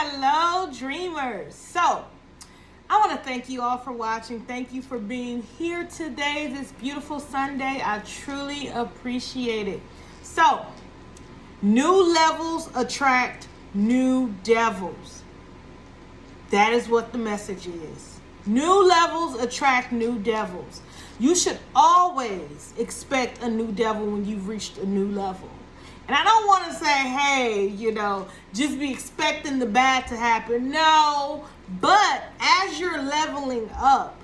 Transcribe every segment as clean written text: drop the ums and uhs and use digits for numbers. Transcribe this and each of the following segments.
Hello, dreamers. So, I want to thank you all for watching. Thank you for being here today, this beautiful Sunday. I truly appreciate it. So, new levels attract new devils. That is what the message is. New levels attract new devils. You should always expect a new devil when you've reached a new level. And I don't want to say, hey, just be expecting the bad to happen. No, but as you're leveling up,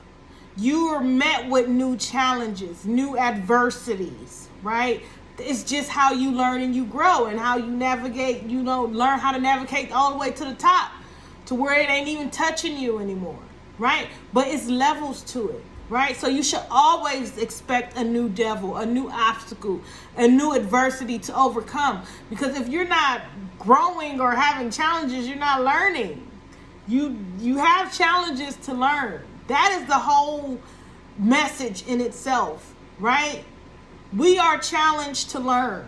you are met with new challenges, new adversities, right? It's just how you learn and you grow and how you navigate, learn how to navigate all the way to the top to where it ain't even touching you anymore, right? But it's levels to it. Right? So you should always expect a new devil, a new obstacle, a new adversity to overcome. Because if you're not growing or having challenges, you're not learning. You have challenges to learn. That is the whole message in itself, right? We are challenged to learn.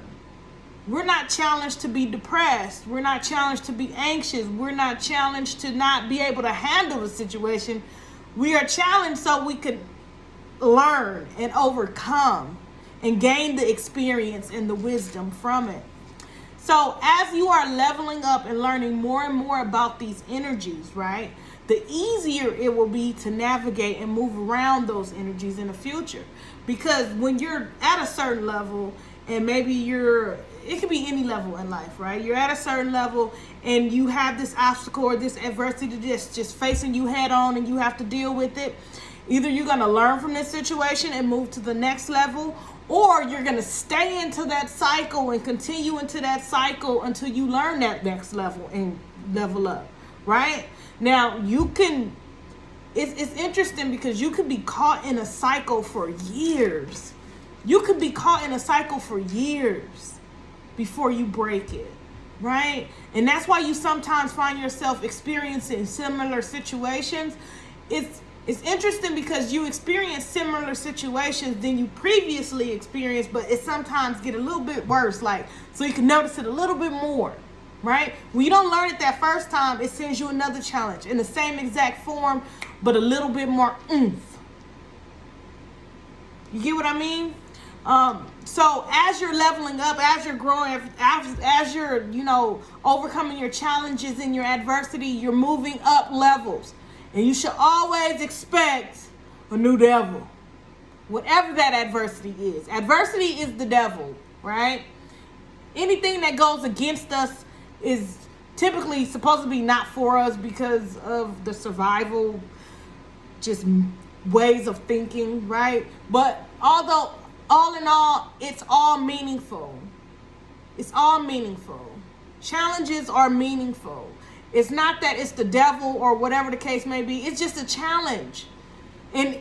We're not challenged to be depressed. We're not challenged to be anxious. We're not challenged to not be able to handle the situation. We are challenged so we can learn and overcome and gain the experience and the wisdom from it. So as you are leveling up and learning more and more about these energies, right, the easier it will be to navigate and move around those energies in the future. Because when you're at a certain level, and maybe it could be any level in life, right? You're at a certain level and you have this obstacle or this adversity just facing you head on and you have to deal with it. Either you're going to learn from this situation and move to the next level, or you're going to stay into that cycle and continue into that cycle until you learn that next level and level up, right? Now, it's interesting because you could be caught in a cycle for years. You could be caught in a cycle for years before you break it, right? And that's why you sometimes find yourself experiencing similar situations. It's interesting because you experience similar situations than you previously experienced, but it sometimes get a little bit worse, so you can notice it a little bit more, right? When you don't learn it that first time, it sends you another challenge in the same exact form, but a little bit more oomph. You get what I mean? So as you're leveling up, as you're growing, as you're, overcoming your challenges and your adversity, you're moving up levels. And you should always expect a new devil. Whatever that adversity is. Adversity is the devil, right? Anything that goes against us is typically supposed to be not for us because of the survival, just ways of thinking, right? But although, all in all, it's all meaningful. It's all meaningful. Challenges are meaningful. It's not that it's the devil or whatever the case may be. It's just a challenge. And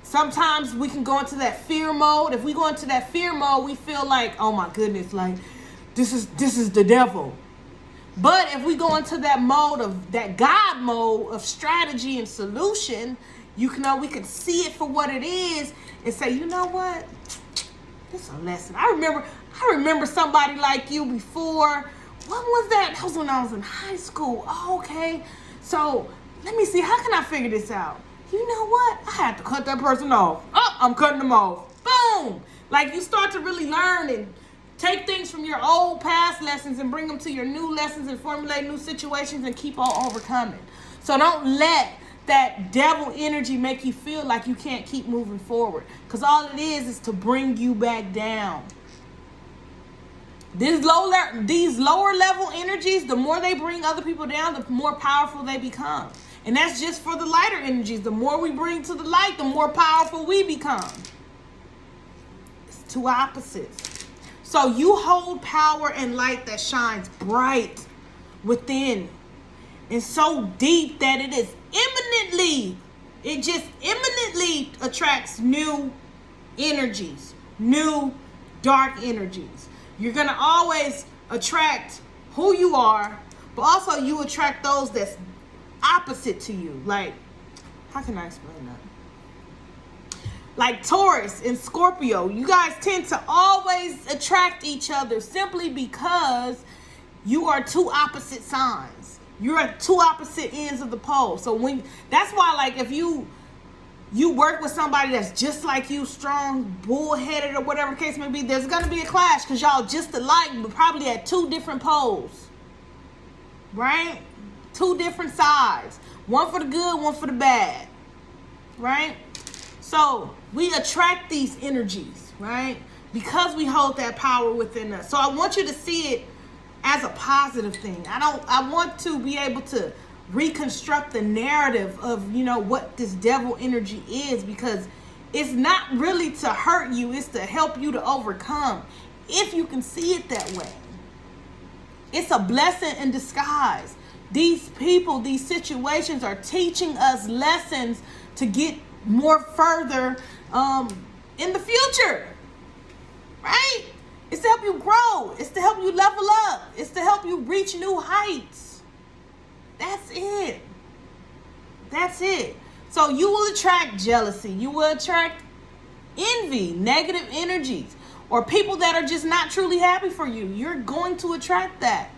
sometimes we can go into that fear mode. If we go into that fear mode, we feel like, oh my goodness, this is the devil. But if we go into that mode of that God mode of strategy and solution, we can see it for what it is and say, you know what? This is a lesson. I remember somebody like you before. When was that? That was when I was in high school. Oh, okay. So let me see. How can I figure this out? You know what? I had to cut that person off. Oh, I'm cutting them off. Boom. You start to really learn and take things from your old past lessons and bring them to your new lessons and formulate new situations and keep on overcoming. So don't let that devil energy make you feel like you can't keep moving forward. Because all it is to bring you back down. These lower level energies, the more they bring other people down, the more powerful they become. And that's just for the lighter energies. The more we bring to the light, the more powerful we become. It's two opposites. So you hold power and light that shines bright within and so deep that it just imminently attracts new energies, new dark energies. You're going to always attract who you are, but also you attract those that's opposite to you. How can I explain that? Like Taurus and Scorpio, you guys tend to always attract each other simply because you are two opposite signs. You're at two opposite ends of the pole. So that's why, like, if you work with somebody that's just like you, strong, bullheaded, or whatever the case may be, there's gonna be a clash because y'all just alike, but probably at two different poles, right? Two different sides, one for the good, one for the bad, right? So we attract these energies, right? Because we hold that power within us. So I want you to see it as a positive thing. I want to be able to reconstruct the narrative of, what this devil energy is, because it's not really to hurt you, it's to help you to overcome, if you can see it that way. It's a blessing in disguise. These people, these situations are teaching us lessons to get more further in the future, right? It's to help you grow. It's to help you level up. It's to help you reach new heights. That's it. That's it. So you will attract jealousy. You will attract envy, negative energies, or people that are just not truly happy for you. You're going to attract that.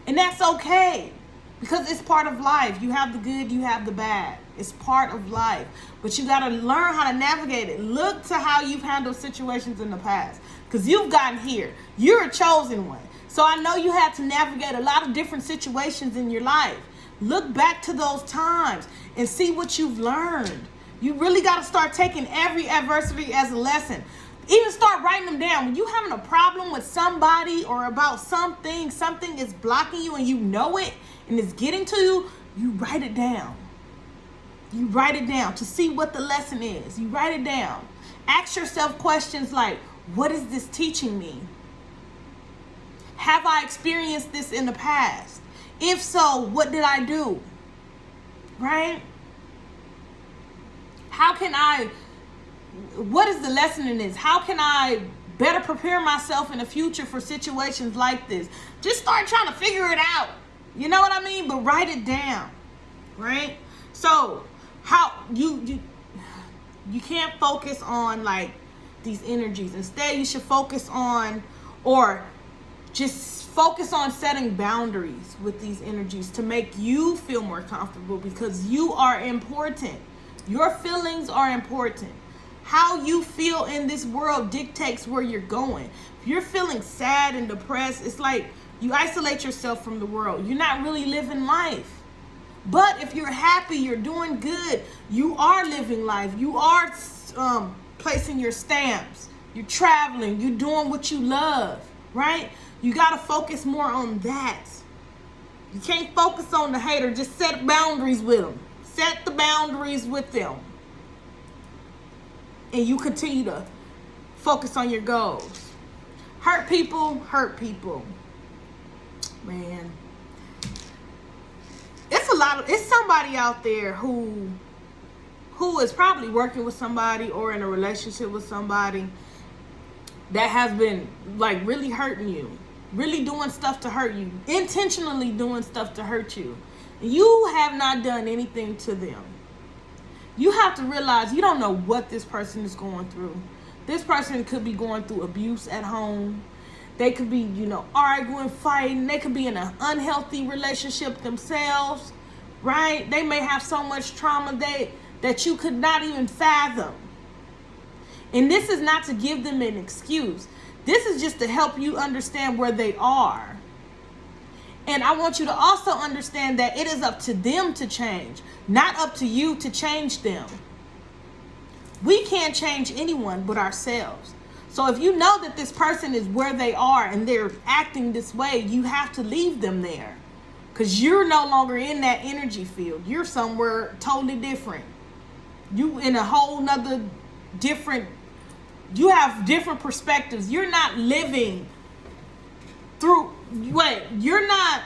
And that's okay, because it's part of life. You have the good, you have the bad. It's part of life. But you got to learn how to navigate it. Look to how you've handled situations in the past, because you've gotten here. You're a chosen one. So I know you had to navigate a lot of different situations in your life. Look back to those times and see what you've learned. You really got to start taking every adversity as a lesson. Even start writing them down. When you're having a problem with somebody or about something is blocking you and you know it and it's getting to you, you write it down. You write it down to see what the lesson is. You write it down. Ask yourself questions like, what is this teaching me? Have I experienced this in the past? If so, what did I do? Right? What is the lesson in this? How can I better prepare myself in the future for situations like this? Just start trying to figure it out. You know what I mean? But write it down, right? So how you can't focus on like these energies. Instead, you should focus on, or just focus on setting boundaries with these energies to make you feel more comfortable, because you are important. Your feelings are important. How you feel in this world dictates where you're going. If you're feeling sad and depressed, it's like you isolate yourself from the world. You're not really living life. But if you're happy, you're doing good, you are living life. You are placing your stamps. You're traveling. You're doing what you love, right? You got to focus more on that. You can't focus on the hater. Just set boundaries with them. Set the boundaries with them. And you continue to focus on your goals. Hurt people, hurt people. Man. It's somebody out there who is probably working with somebody or in a relationship with somebody that has been like really hurting you, really doing stuff to hurt you, intentionally doing stuff to hurt you. You have not done anything to them. You have to realize you don't know what this person is going through. This person could be going through abuse at home. They could be, arguing, fighting. They could be in an unhealthy relationship themselves, right? They may have so much trauma that you could not even fathom. And this is not to give them an excuse. This is just to help you understand where they are. And I want you to also understand that it is up to them to change, not up to you to change them. We can't change anyone but ourselves. So if you know that this person is where they are and they're acting this way, you have to leave them there, because you're no longer in that energy field. You're somewhere totally different. You in a whole nother different, you have different perspectives. You're not living through, you're not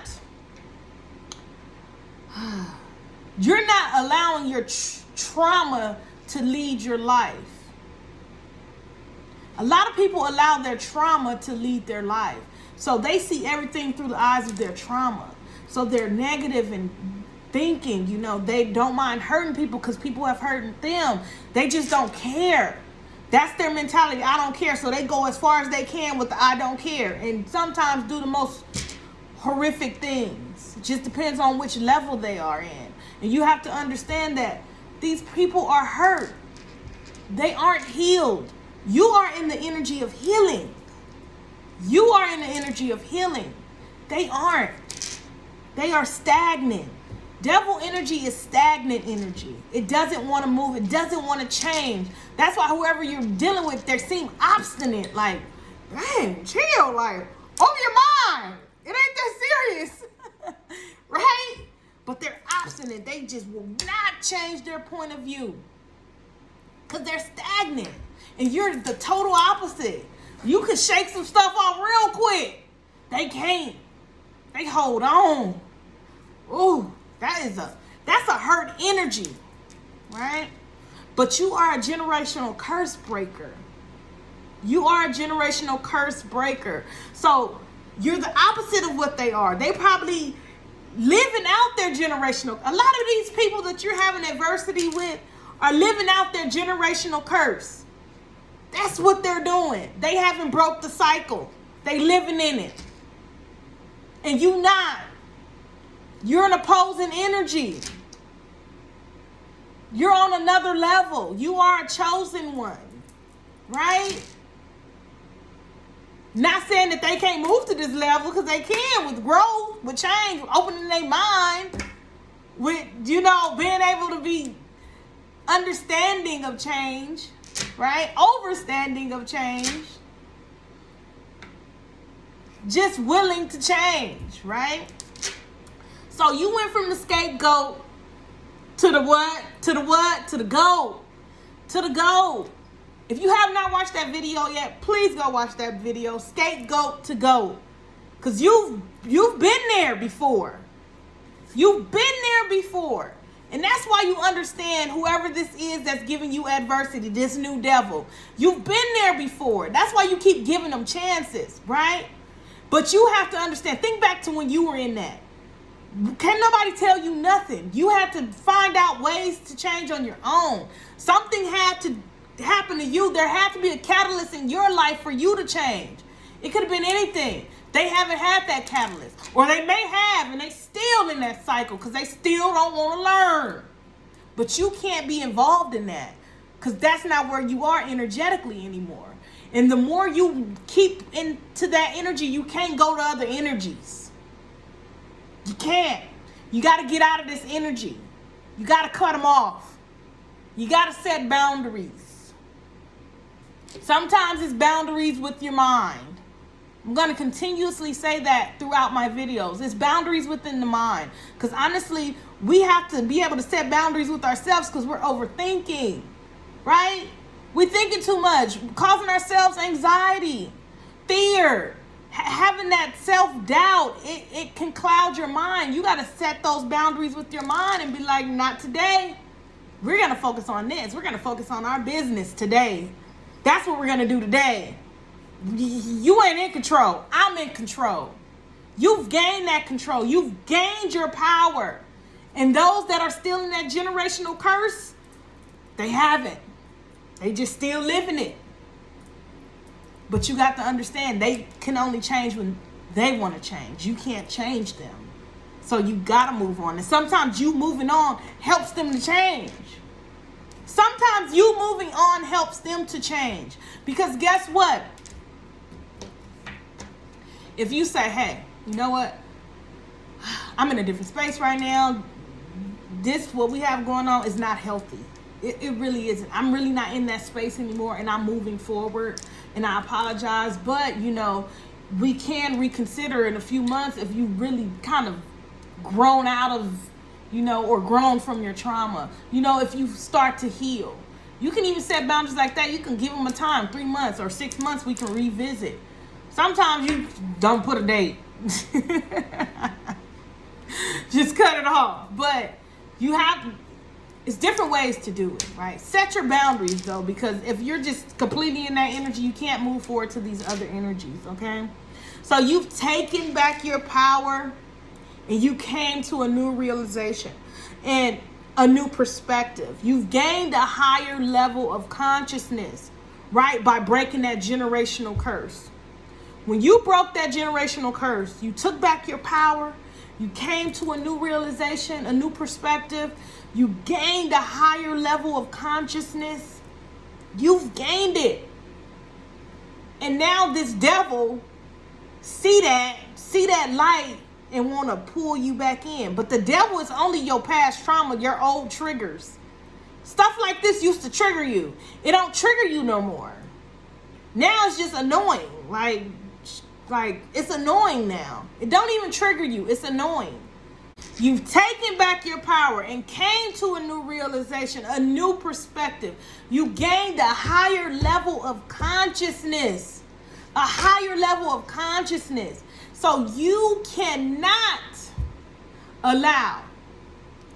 allowing your trauma to lead your life. A lot of people allow their trauma to lead their life. So they see everything through the eyes of their trauma. So they're negative in thinking, they don't mind hurting people because people have hurt them. They just don't care. That's their mentality. I don't care. So they go as far as they can with the I don't care. And sometimes do the most horrific things just depends on which level they are in. And you have to understand that these people are hurt. They aren't healed. You are in the energy of healing. You are in the energy of healing. They aren't. They are stagnant. Devil energy is stagnant energy. It doesn't want to move. It doesn't want to change. That's why whoever you're dealing with, they seem obstinate. Like, dang, chill. Like, open your mind. It ain't that serious. Right? But they're obstinate. They just will not change their point of view. Because they're stagnant. And you're the total opposite. You can shake some stuff off real quick. They can't. They hold on. Ooh, that's a hurt energy. Right? But you are a generational curse breaker. You are a generational curse breaker. So you're the opposite of what they are. They probably living out their generational. A lot of these people that you're having adversity with are living out their generational curse. That's what they're doing. They haven't broke the cycle. They living in it. And you not. You're an opposing energy. You're on another level. You are a chosen one. Right? Not saying that they can't move to this level, because they can, with growth, with change, opening their mind, with, being able to be understanding of change, right? Overstanding of change. Just willing to change, right? So you went from the scapegoat to the what? To the what? To the goat. To the goat. If you have not watched that video yet, please go watch that video. Scapegoat to goat. Because you've been there before. You've been there before. And that's why you understand whoever this is that's giving you adversity, this new devil. You've been there before. That's why you keep giving them chances, right? But you have to understand. Think back to when you were in that. Can't nobody tell you nothing. You had to find out ways to change on your own. Something had to happen to you. There had to be a catalyst in your life for you to change. It could have been anything. They haven't had that catalyst. Or they may have, and they still in that cycle because they still don't want to learn. But you can't be involved in that because that's not where you are energetically anymore. And the more you keep into that energy, you can't go to other energies. You can't. You got to get out of this energy. You got to cut them off. You got to set boundaries. Sometimes it's boundaries with your mind. I'm going to continuously say that throughout my videos. It's boundaries within the mind. Because honestly, we have to be able to set boundaries with ourselves because we're overthinking. Right? We're thinking too much, causing ourselves anxiety, fear, having that self-doubt. It can cloud your mind. You got to set those boundaries with your mind and be like, not today. We're going to focus on this. We're going to focus on our business today. That's what we're going to do today. You ain't in control. I'm in control. You've gained that control. You've gained your power. And those that are still in that generational curse, they haven't. They just still living it. But you got to understand, they can only change when they want to change. You can't change them. So you got to move on. And sometimes you moving on helps them to change. Sometimes you moving on helps them to change. Because guess what? If you say, hey, you know what? I'm in a different space right now. This, what we have going on, is not healthy. It really isn't. I'm really not in that space anymore, and I'm moving forward, and I apologize. But, we can reconsider in a few months if you really kind of grown out of, or grown from your trauma. If you start to heal. You can even set boundaries like that. You can give them a time, 3 months or 6 months, we can revisit. Sometimes you don't put a date. Just cut it off. But it's different ways to do it, right? Set your boundaries, though, because if you're just completely in that energy, you can't move forward to these other energies, okay? So you've taken back your power, and you came to a new realization and a new perspective. You've gained a higher level of consciousness, right, by breaking that generational curse. When you broke that generational curse, you took back your power You came to a new realization, a new perspective. You gained a higher level of consciousness. You've gained it. And now this devil see that light and want to pull you back in. But the devil is only your past trauma, your old triggers. Stuff like this used to trigger you. It don't trigger you no more. Now it's just annoying. Like it's annoying now. It don't even trigger you. It's annoying. You've taken back your power and came to a new realization, a new perspective. You gained a higher level of consciousness. A higher level of consciousness. So you cannot allow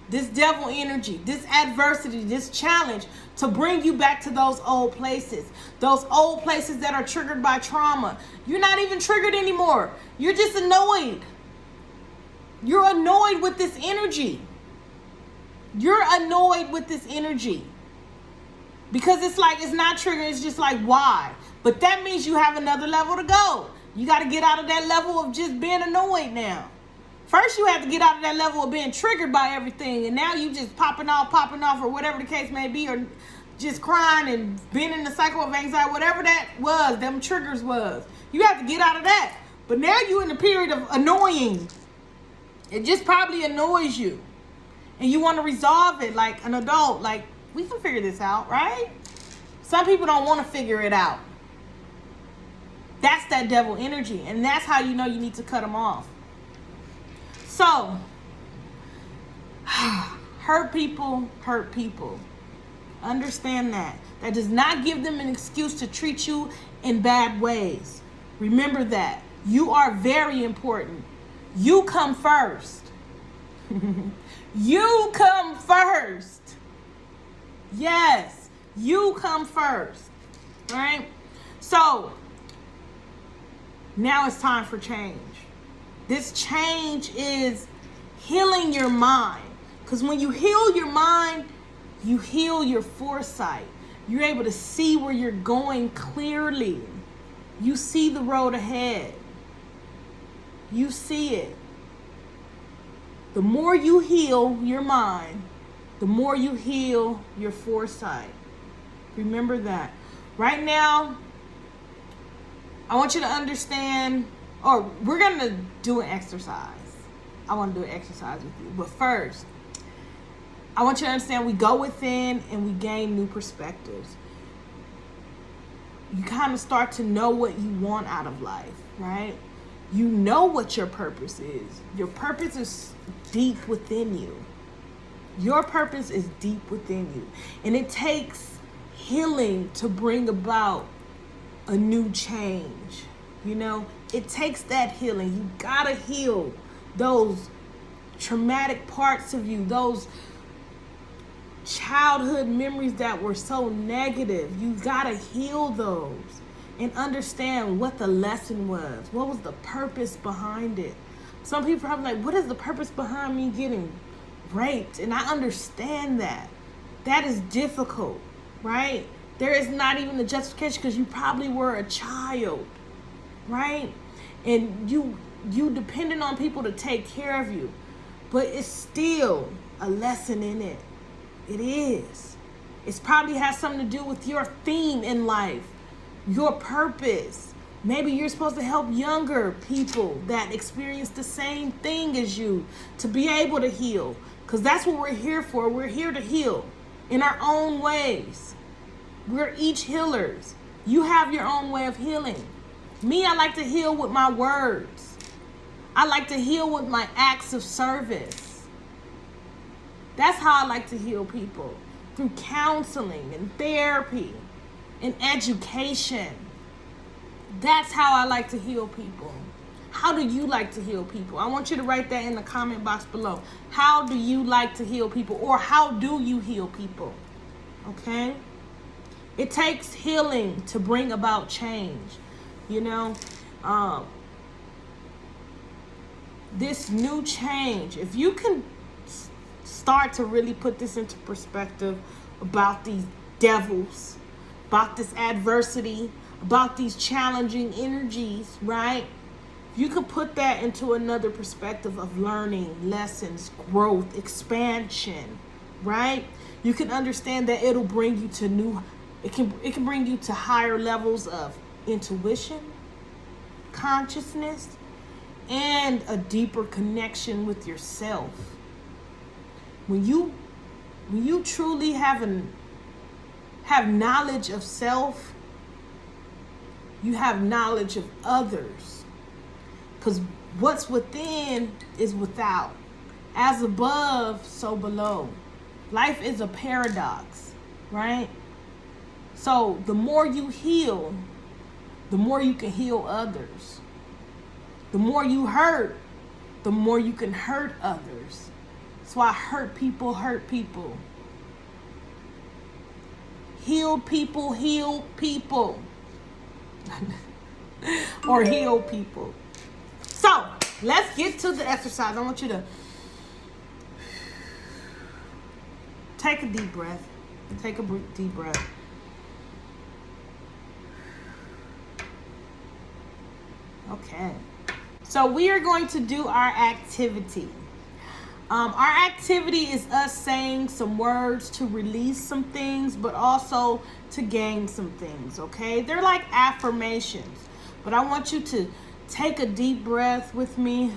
this devil energy, this adversity, this challenge to bring you back to those old places that are triggered by trauma. You're not even triggered anymore. You're just annoyed. You're annoyed with this energy. You're annoyed with this energy. Because it's like, it's not triggered. It's just like, why? But that means you have another level to go. You got to get out of that level of just being annoyed now. First, you have to get out of that level of being triggered by everything. And now you just popping off, or whatever the case may be, or just crying and being in the cycle of anxiety, whatever that was, them triggers was. You have to get out of that. But now you're in the period of annoying. It just probably annoys you. And you want to resolve it like an adult. Like, we can figure this out, right? Some people don't want to figure it out. That's that devil energy. And that's how you know you need to cut them off. So, hurt people. Understand that. That does not give them an excuse to treat you in bad ways. Remember that. You are very important. You come first. You come first. Yes, you come first. All right? So, now it's time for change. This change is healing your mind. Because when you heal your mind, you heal your foresight. You're able to see where you're going clearly. You see the road ahead. You see it. The more you heal your mind, the more you heal your foresight. Remember that. Right now, I want you to understand, or we're going to do an exercise. I want to do an exercise with you. But first, I want you to understand we go within and we gain new perspectives. You kind of start to know what you want out of life, right? You know what your purpose is. Your purpose is deep within you. Your purpose is deep within you. And it takes healing to bring about a new change. You know, it takes that healing. You gotta heal those traumatic parts of you, those childhood memories that were so negative. You gotta heal those and understand what the lesson was. What was the purpose behind it? Some people are like, what is the purpose behind me getting raped? And I understand that. That is difficult, right? There is not even a justification because you probably were a child, right? And you depended on people to take care of you. But it's still a lesson in it. It is. It probably has something to do with your theme in life, your purpose. Maybe you're supposed to help younger people that experience the same thing as you to be able to heal. Because that's what we're here for. We're here to heal in our own ways. We're each healers. You have your own way of healing. Me, I like to heal with my words. I like to heal with my acts of service. That's how I like to heal people. Through counseling and therapy and education. That's how I like to heal people. How do you like to heal people? I want you to write that in the comment box below. How do you like to heal people? Or how do you heal people? Okay? It takes healing to bring about change. You know? This new change, if you can start to really put this into perspective about these devils, about this adversity, about these challenging energies, right? If you could put that into another perspective of learning, lessons, growth, expansion, right? You can understand that it'll bring you to it can bring you to higher levels of intuition, consciousness, and a deeper connection with yourself. When you truly have knowledge of self, you have knowledge of others. Because what's within is without. As above, so below. Life is a paradox, right? So the more you heal, the more you can heal others. The more you hurt, the more you can hurt others. That's why hurt people hurt people. Healed people heal people. Or heal people. So, let's get to the exercise. I want you to take a deep breath. Take a deep breath. Okay. So we are going to do our activity. Our activity is us saying some words to release some things, but also to gain some things, okay? They're like affirmations. But I want you to take a deep breath with me.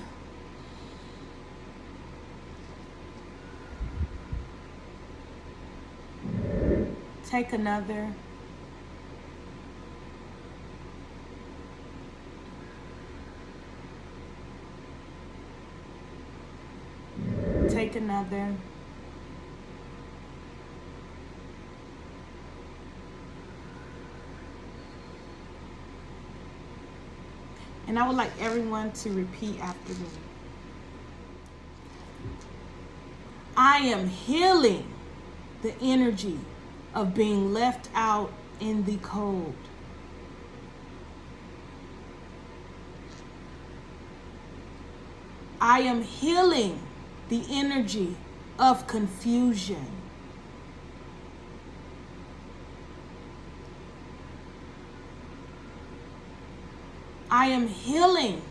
Take another. Take another. And I would like everyone to repeat after me. I am healing the energy of being left out in the cold. I am healing the energy of confusion. I am healing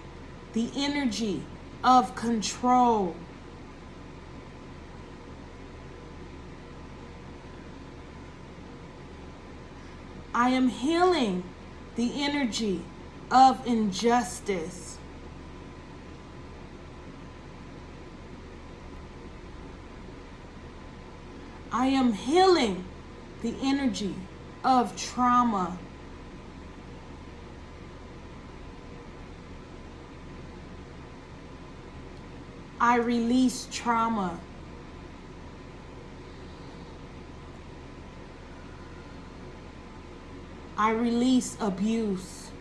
the energy of control. I am healing the energy of injustice. I am healing the energy of trauma. I release trauma. I release abuse.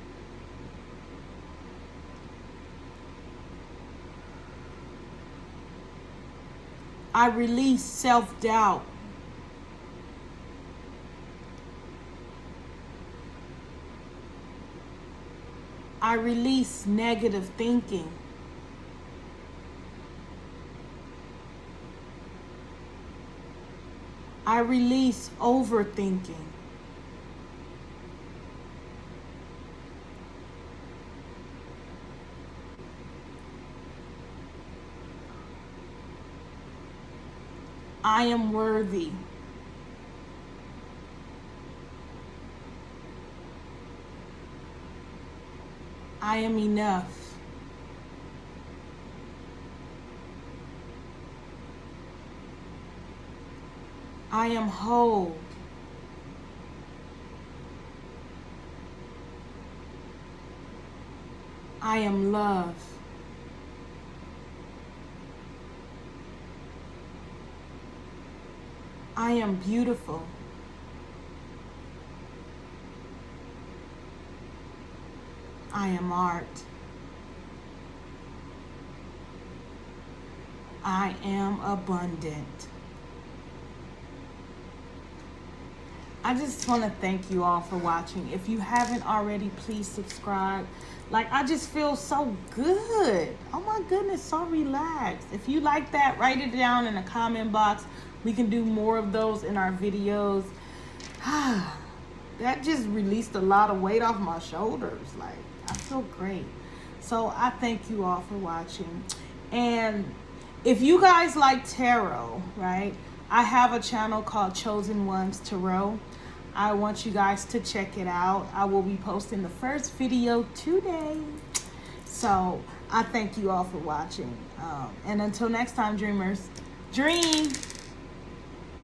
I release self-doubt. I release negative thinking. I release overthinking. I am worthy. I am enough. I am whole. I am love. I am beautiful. I am art. I am abundant. I just want to thank you all for watching. If you haven't already, please subscribe. Like, I just feel so good. Oh my goodness, so relaxed. If you like that, write it down in the comment box. We can do more of those in our videos. That just released a lot of weight off my shoulders. Like, I feel great. So I thank you all for watching. And if you guys like tarot, right, I have a channel called Chosen Ones Tarot. I want you guys to check it out. I will be posting the first video today. So I thank you all for watching. And until next time, dreamers, dream.